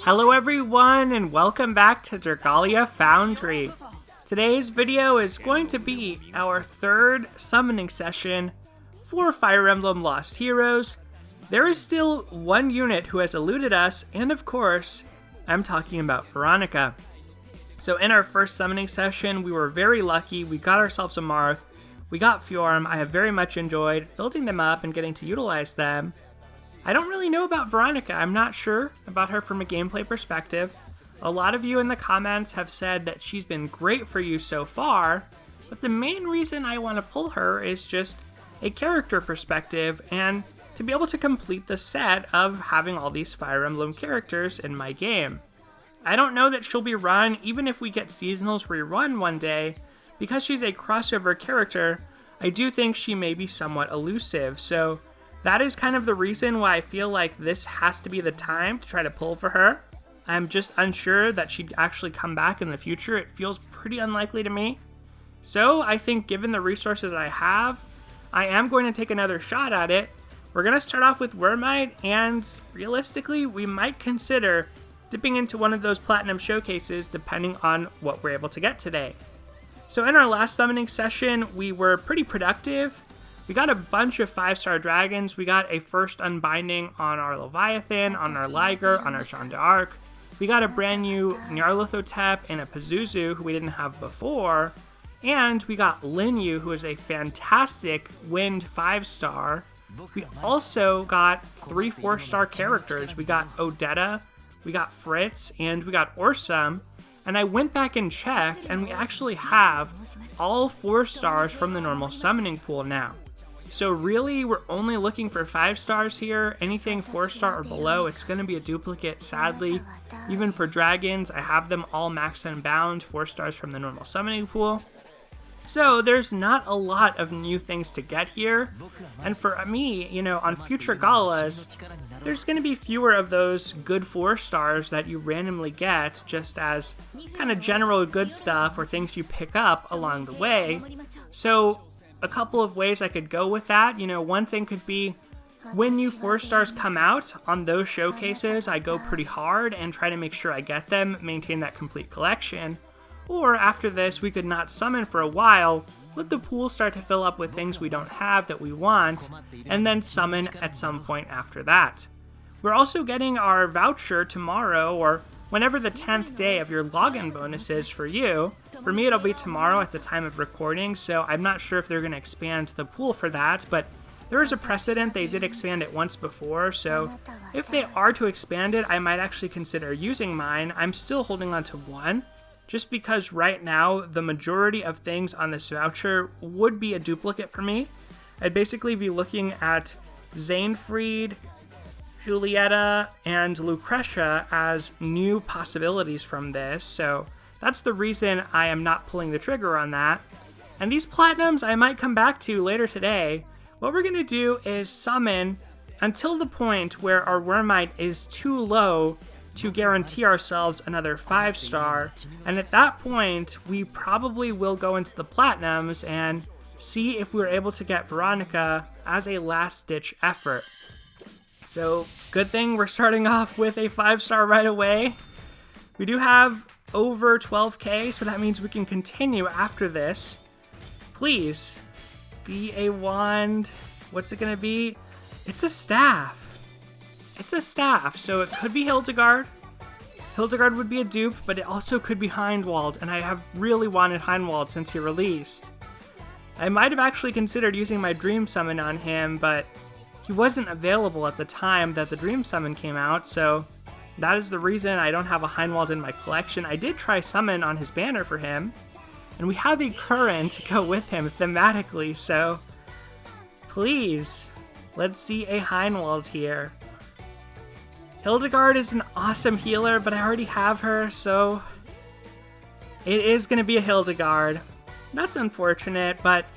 Hello everyone and welcome back to Dragalia Foundry. Today's video is going to be our third summoning session for Fire Emblem Lost Heroes. There is still one unit who has eluded us, and of course, I'm talking about Veronica. So in our first summoning session, we were very lucky. We got ourselves a Marth, we got Fjorm. I have very much enjoyed building them up and getting to utilize them. I don't really know about Veronica. I'm not sure about her from a gameplay perspective. A lot of you in the comments have said that she's been great for you so far, but the main reason I want to pull her is just a character perspective and to be able to complete the set of having all these Fire Emblem characters in my game. I don't know that she'll be run even if we get seasonals rerun one day. Because she's a crossover character, I do think she may be somewhat elusive, so that is kind of the reason why I feel like this has to be the time to try to pull for her. I'm just unsure that she'd actually come back in the future. It feels pretty unlikely to me. So I think given the resources I have, I am going to take another shot at it. We're going to start off with Wyrmite, and realistically, we might consider dipping into one of those platinum showcases depending on what we're able to get today. So in our last summoning session, we were pretty productive. We got a bunch of 5-star dragons. We got a first unbinding on our Leviathan, on our Liger, on our Jeanne d'Arc. We got a brand new Nyarlathotep and a Pazuzu who we didn't have before. And we got Lin Yu, who is a fantastic wind 5-star. We also got 3 4-star characters. We got Odetta, we got Fritz, and we got Orsum. And I went back and checked, and we actually have all 4 stars from the normal summoning pool now. So really, we're only looking for 5 stars here. Anything 4-star or below, it's going to be a duplicate, sadly. Even for dragons, I have them all maxed and bound, 4 stars from the normal summoning pool. So there's not a lot of new things to get here. And for me, on future galas, there's going to be fewer of those good 4 stars that you randomly get just as kind of general good stuff or things you pick up along the way. So a couple of ways I could go with that. One thing could be when new 4 stars come out on those showcases, I go pretty hard and try to make sure I get them, maintain that complete collection. Or after this, we could not summon for a while, let the pool start to fill up with things we don't have that we want, and then summon at some point after that. We're also getting our voucher tomorrow, or whenever the 10th day of your login bonus is for you. For me, it'll be tomorrow at the time of recording, so I'm not sure if they're going to expand the pool for that, but there is a precedent. They did expand it once before, so if they are to expand it, I might actually consider using mine. I'm still holding on to 1, just because right now, the majority of things on this voucher would be a duplicate for me. I'd basically be looking at Xainfried, Julieta, and Lucretia as new possibilities from this, so that's the reason I am not pulling the trigger on that. And these platinums I might come back to later today. What we're going to do is summon until the point where our Wyrmite is too low to guarantee ourselves another 5-star, and at that point, we probably will go into the platinums and see if we're able to get Veronica as a last-ditch effort. So, good thing we're starting off with a 5-star right away. We do have over 12k, so that means we can continue after this. Please, be a wand. What's it gonna be? It's a staff. It's a staff, so it could be Hildegard. Hildegard would be a dupe, but it also could be Hindwald, and I have really wanted Hindwald since he released. I might have actually considered using my Dream Summon on him, but he wasn't available at the time that the Dream Summon came out, so that is the reason I don't have a Hindwald in my collection. I did try Summon on his banner for him, and we have a Current to go with him thematically, so please, let's see a Hindwald here. Hildegard is an awesome healer, but I already have her, so it is going to be a Hildegard. That's unfortunate, but,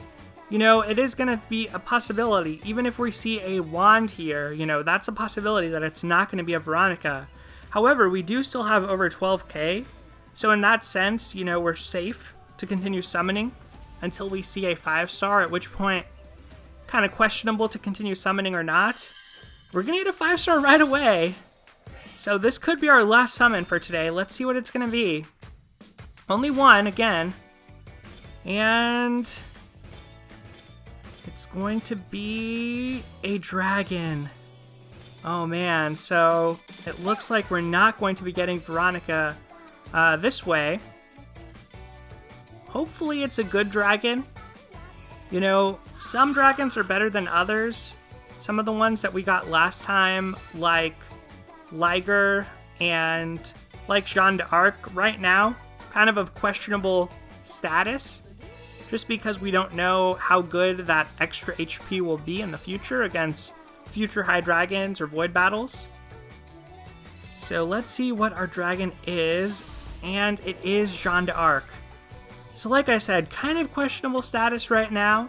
it is going to be a possibility. Even if we see a wand here, that's a possibility that it's not going to be a Veronica. However, we do still have over 12k, so in that sense, we're safe to continue summoning until we see a 5-star, at which point, kind of questionable to continue summoning or not. We're going to get a 5-star right away. So this could be our last summon for today. Let's see what it's going to be. Only one, again. And it's going to be a dragon. Oh man, so it looks like we're not going to be getting Veronica this way. Hopefully it's a good dragon. You know, some dragons are better than others. Some of the ones that we got last time, like Liger and like Jeanne d'Arc, right now, kind of questionable status. Just because we don't know how good that extra HP will be in the future against future high dragons or void battles. So let's see what our dragon is, and it is Jeanne d'Arc. So like I said, kind of questionable status right now.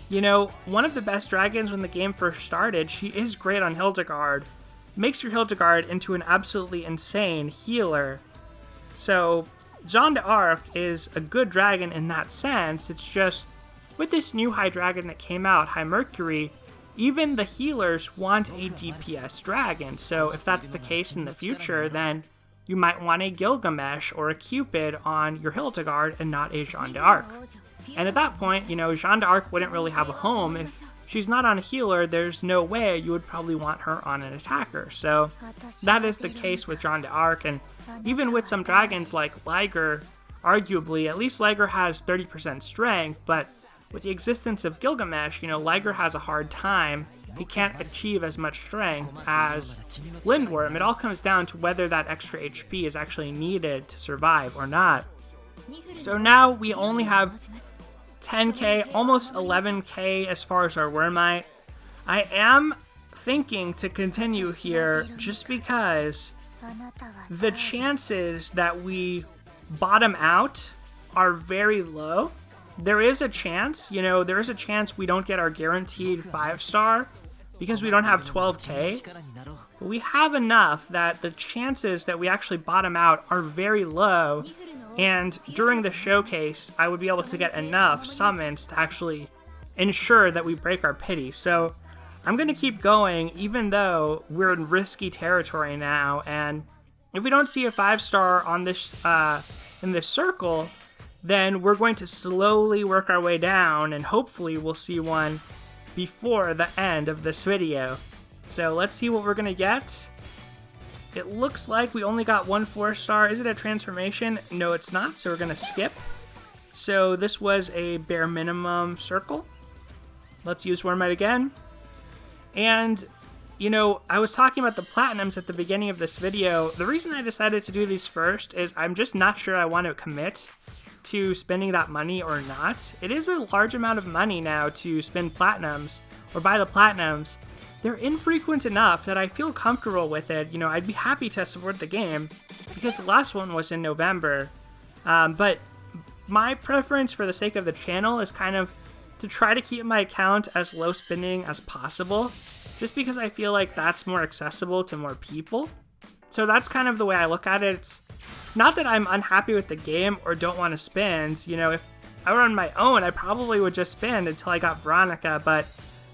You know, one of the best dragons when the game first started, she is great on Hildegard. Makes your Hildegard into an absolutely insane healer. So Jeanne d'Arc is a good dragon in that sense. It's just, with this new high dragon that came out, High Mercury, even the healers want a DPS dragon. So if that's the case in the future, then you might want a Gilgamesh or a Cupid on your Hildegard and not a Jeanne d'Arc. And at that point, you know, Jeanne d'Arc wouldn't really have a home. If she's not on a healer, there's no way you would probably want her on an attacker. So that is the case with Jeanne d'Arc, and even with some dragons like Liger, arguably, at least Liger has 30% strength, but with the existence of Gilgamesh, you know, Liger has a hard time. He can't achieve as much strength as Lindworm. It all comes down to whether that extra HP is actually needed to survive or not. So now we only have 10k, almost 11k as far as our Wyrmite. I am thinking to continue here just because the chances that we bottom out are very low. There is a chance, you know, there is a chance we don't get our guaranteed 5-star because we don't have 12k. But we have enough that the chances that we actually bottom out are very low. And during the showcase, I would be able to get enough summons to actually ensure that we break our pity. So I'm going to keep going, even though we're in risky territory now. And if we don't see a 5-star on this in this circle, then we're going to slowly work our way down, and hopefully we'll see one before the end of this video. So let's see what we're going to get. It looks like we only got one 4-star. Is it a transformation? No, it's not, so we're going to skip. So this was a bare minimum circle. Let's use Wyrmite again. And, you know, I was talking about the platinums at the beginning of this video. The reason I decided to do these first is I'm just not sure I want to commit to spending that money or not. It is a large amount of money now to spend platinums, or buy the platinums. They're infrequent enough that I feel comfortable with it. You know, I'd be happy to support the game because the last one was in November. But my preference for the sake of the channel is kind of to try to keep my account as low spending as possible, just because I feel like that's more accessible to more people. So that's kind of the way I look at it. It's not that I'm unhappy with the game or don't want to spend. You know, if I were on my own, I probably would just spend until I got Veronica, but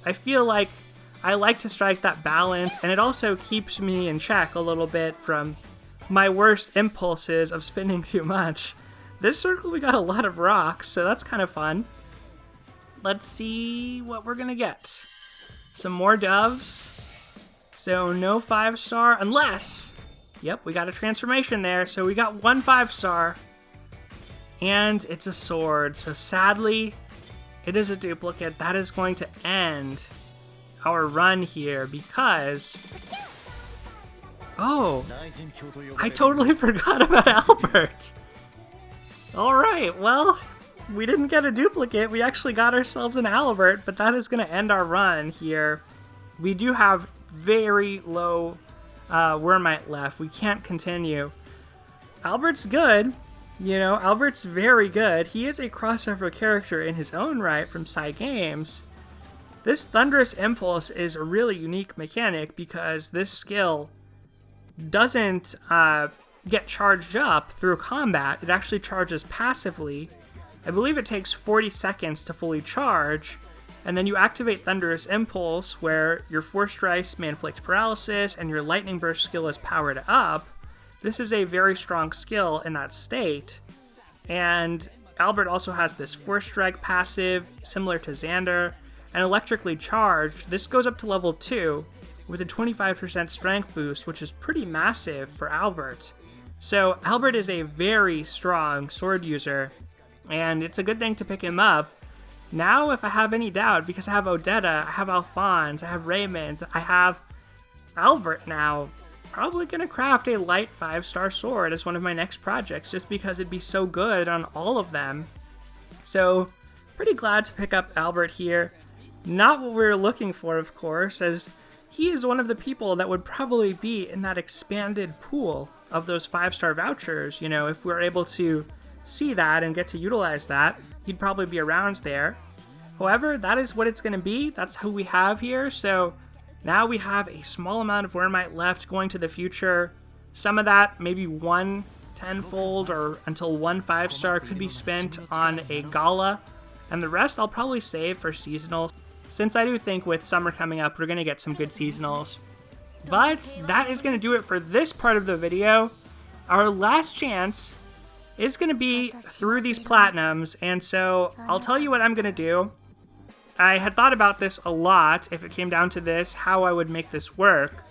I feel like I like to strike that balance, and it also keeps me in check a little bit from my worst impulses of spending too much. This circle, we got a lot of rocks, so that's kind of fun. Let's see what we're gonna get. Some more doves. So no 5-star, unless, yep, we got a transformation there. So we got one 5-star, and it's a sword. So sadly, it is a duplicate. That is going to end our run here because, oh, I totally forgot about Albert. All right, well, we didn't get a duplicate. We actually got ourselves an Albert, but that is going to end our run here. We do have very low Wyrmite left. We can't continue. Albert's good. You know, Albert's very good. He is a crossover character in his own right from Psy Games. This Thunderous Impulse is a really unique mechanic because this skill doesn't get charged up through combat. It actually charges passively. I believe it takes 40 seconds to fully charge, And then you activate Thunderous Impulse, where your Force Strike may inflict paralysis and your Lightning Burst skill is powered up. This is a very strong skill in that state. And Albert also has this Force Strike passive, similar to Xander, and Electrically Charged. This goes up to level 2 with a 25% strength boost, which is pretty massive for Albert. So Albert is a very strong sword user, and it's a good thing to pick him up. Now, if I have any doubt, because I have Odetta, I have Alphonse, I have Raymond, I have Albert now, probably going to craft a light 5-star sword as one of my next projects, just because it'd be so good on all of them. So, pretty glad to pick up Albert here. Not what we were looking for, of course, as he is one of the people that would probably be in that expanded pool of those 5-star vouchers. You know, if we're able to see that and get to utilize that, he'd probably be around there. However, that is what it's going to be. That's who we have here. So now we have a small amount of Wyrmite left going to the future. Some of that, maybe one 10-fold or until one 5-star, could be spent on a Gala. And the rest I'll probably save for seasonals, since I do think with summer coming up, we're going to get some good seasonals. But that is going to do it for this part of the video. Our last chance is going to be through these platinums, and so I'll tell you what I'm going to do. I had thought about this a lot, if it came down to this, how I would make this work.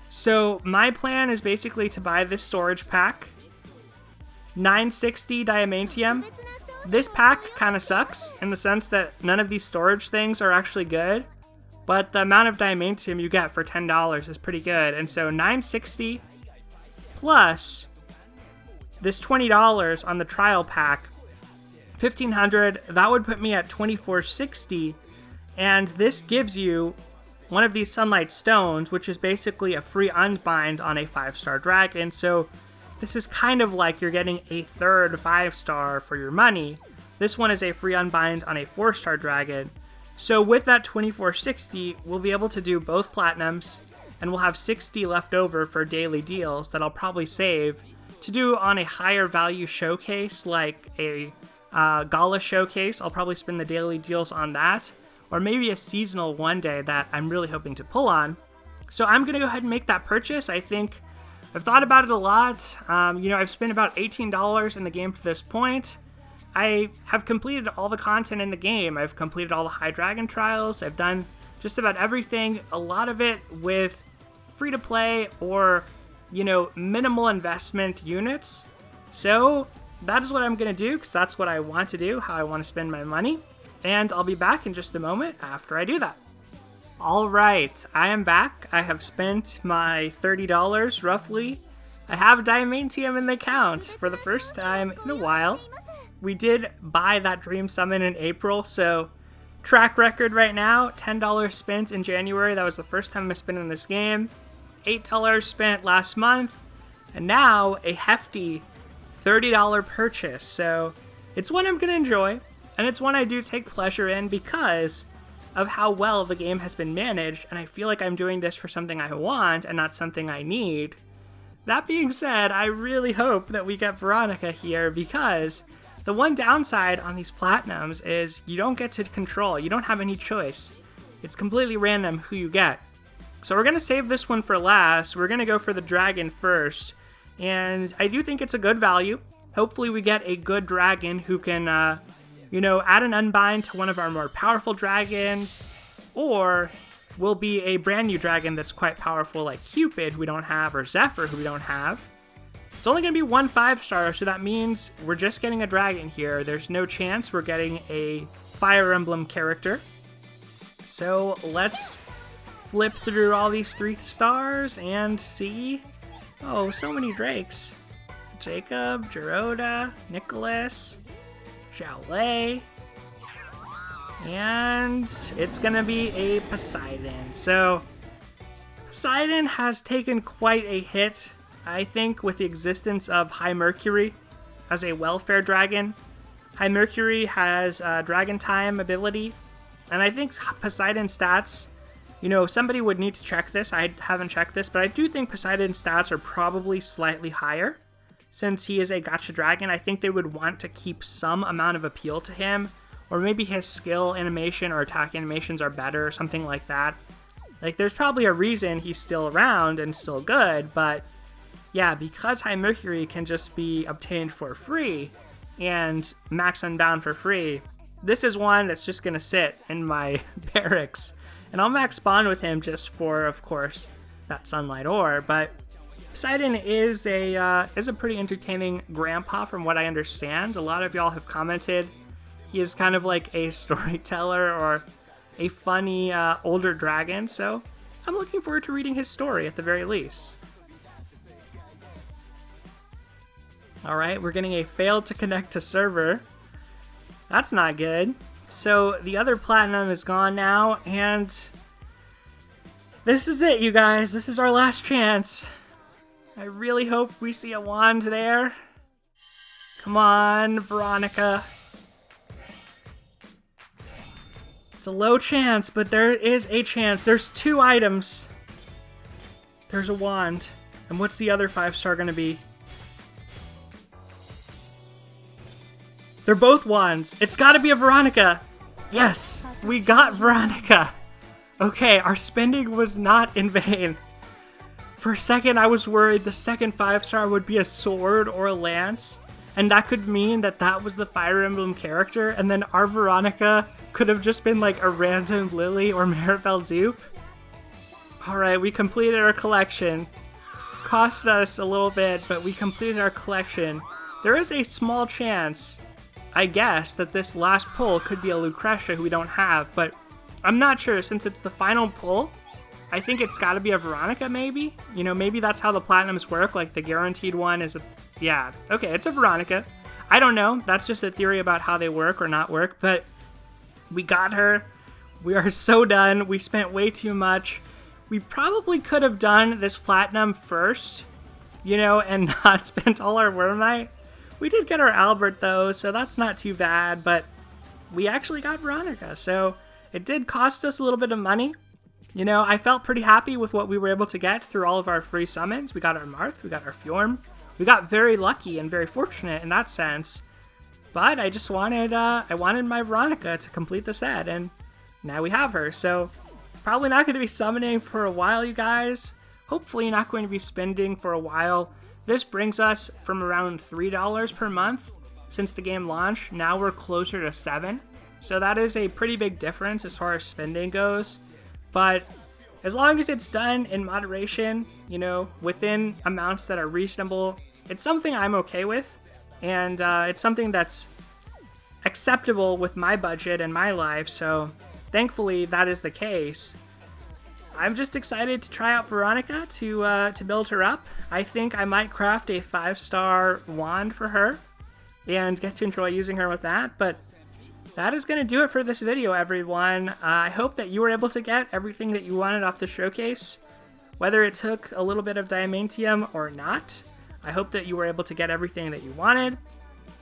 So my plan is basically to buy this storage pack, 960 Diamantium. This pack kind of sucks in the sense that none of these storage things are actually good, but the amount of Diamantium you get for $10 is pretty good. And so 960 plus this $20 on the trial pack, 1500, that would put me at 2460, and this gives you one of these Sunlight Stones, which is basically a free unbind on a 5-star dragon. So this is kind of like you're getting a third 5-star for your money. This one is a free unbind on a 4-star dragon. So with that 2460, we'll be able to do both platinums, and we'll have 60 left over for daily deals that I'll probably save to do on a higher value showcase, like a Gala showcase. I'll probably spend the daily deals on that, or maybe a seasonal one day that I'm really hoping to pull on. So I'm going to go ahead and make that purchase. I think I've thought about it a lot. I've spent about $18 in the game to this point. I have completed all the content in the game. I've completed all the high dragon trials. I've done just about everything, a lot of it with free to play or minimal investment units. So that is what I'm going to do, because that's what I want to do, how I want to spend my money. And I'll be back in just a moment after I do that. Alright, I am back. I have spent my $30 roughly. I have Diamantium in the account for the first time in a while. We did buy that Dream Summon in April, so track record right now, $10 spent in January. That was the first time I spent in this game. $8 spent last month, and now a hefty $30 purchase. So it's one I'm going to enjoy, and it's one I do take pleasure in because of how well the game has been managed, and I feel like I'm doing this for something I want and not something I need. That being said, I really hope that we get Veronica here, because the one downside on these platinums is you don't get to control. You don't have any choice. It's completely random who you get. So we're going to save this one for last. We're going to go for the dragon first. And I do think it's a good value. Hopefully we get a good dragon who can, add an unbind to one of our more powerful dragons. Or will be a brand new dragon that's quite powerful, like Cupid, who we don't have, or Zephyr, who we don't have. It's only going to be one 5-star, so that means we're just getting a dragon here. There's no chance we're getting a Fire Emblem character. So let's flip through all these 3 stars and see. Oh, so many Drakes. Jacob, Geroda, Nicholas, Xiaolei, and it's gonna be a Poseidon. So Poseidon has taken quite a hit, I think, with the existence of High Mercury as a welfare dragon. High Mercury has a Dragon Time ability, and I think Poseidon's stats, somebody would need to check this. I haven't checked this, but I do think Poseidon's stats are probably slightly higher. Since he is a Gacha dragon, I think they would want to keep some amount of appeal to him, or maybe his skill animation or attack animations are better, or something like that. Like, there's probably a reason he's still around and still good, but yeah, because High Mercury can just be obtained for free and Max Unbound for free, this is one that's just gonna sit in my barracks, and I'll max spawn with him just for, of course, that Sunlight Ore. But Poseidon is a pretty entertaining grandpa from what I understand. A lot of y'all have commented he is kind of like a storyteller or a funny older dragon, so I'm looking forward to reading his story at the very least. Alright, we're getting a failed to connect to server. That's not good. So the other platinum is gone now, and this is it, you guys. This is our last chance. I really hope we see a wand there. Come on, Veronica. It's a low chance, but there is a chance. There's 2 items. There's a wand. And what's the other 5-star gonna be? They're both wands. It's gotta be a Veronica. Yes, we got Veronica. Okay, our spending was not in vain. For a second, I was worried the second 5-star would be a sword or a lance, and that could mean that that was the Fire Emblem character, and then our Veronica could have just been like a random Lily or Maribel dupe. Alright, we completed our collection. Cost us a little bit, but we completed our collection. There is a small chance, I guess, that this last pull could be a Lucretia who we don't have, but I'm not sure since it's the final pull. I think it's gotta be a Veronica, maybe? You know, maybe that's how the platinums work, like the guaranteed one is a... Yeah, okay, it's a Veronica. I don't know, that's just a theory about how they work or not work, but we got her. We are so done. We spent way too much. We probably could have done this platinum first, you know, and not spent all our Wyrmite. We did get our Albert, though, so that's not too bad, but we actually got Veronica, so it did cost us a little bit of money. You know, I felt pretty happy with what we were able to get through all of our free summons. We got our Marth, we got our Fjorm. We got very lucky and very fortunate in that sense, but I just wanted, I wanted my Veronica to complete the set, and now we have her, so probably not going to be summoning for a while, you guys. Hopefully not going to be spending for a while. This brings us from around $3 per month since the game launched. Now we're closer to $7. So that is a pretty big difference as far as spending goes. But as long as it's done in moderation, you know, within amounts that are reasonable, it's something I'm okay with. And it's something that's acceptable with my budget and my life. So thankfully that is the case. I'm just excited to try out Veronica to build her up. I think I might craft a 5-star wand for her and get to enjoy using her with that. But that is going to do it for this video, everyone. I hope that you were able to get everything that you wanted off the showcase, whether it took a little bit of diamantium or not. I hope that you were able to get everything that you wanted.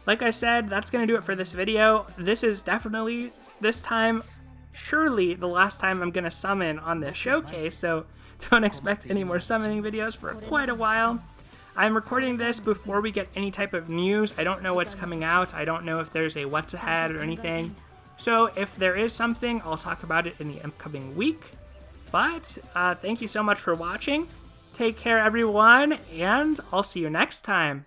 Like I said, that's going to do it for this video. This is definitely, this time, surely the last time I'm going to summon on this showcase, so don't expect any more summoning videos for quite a while. I'm recording this before we get any type of news. I don't know what's coming out. I don't know if there's a what's ahead or anything. So if there is something, I'll talk about it in the upcoming week. But thank you so much for watching. Take care, everyone, and I'll see you next time.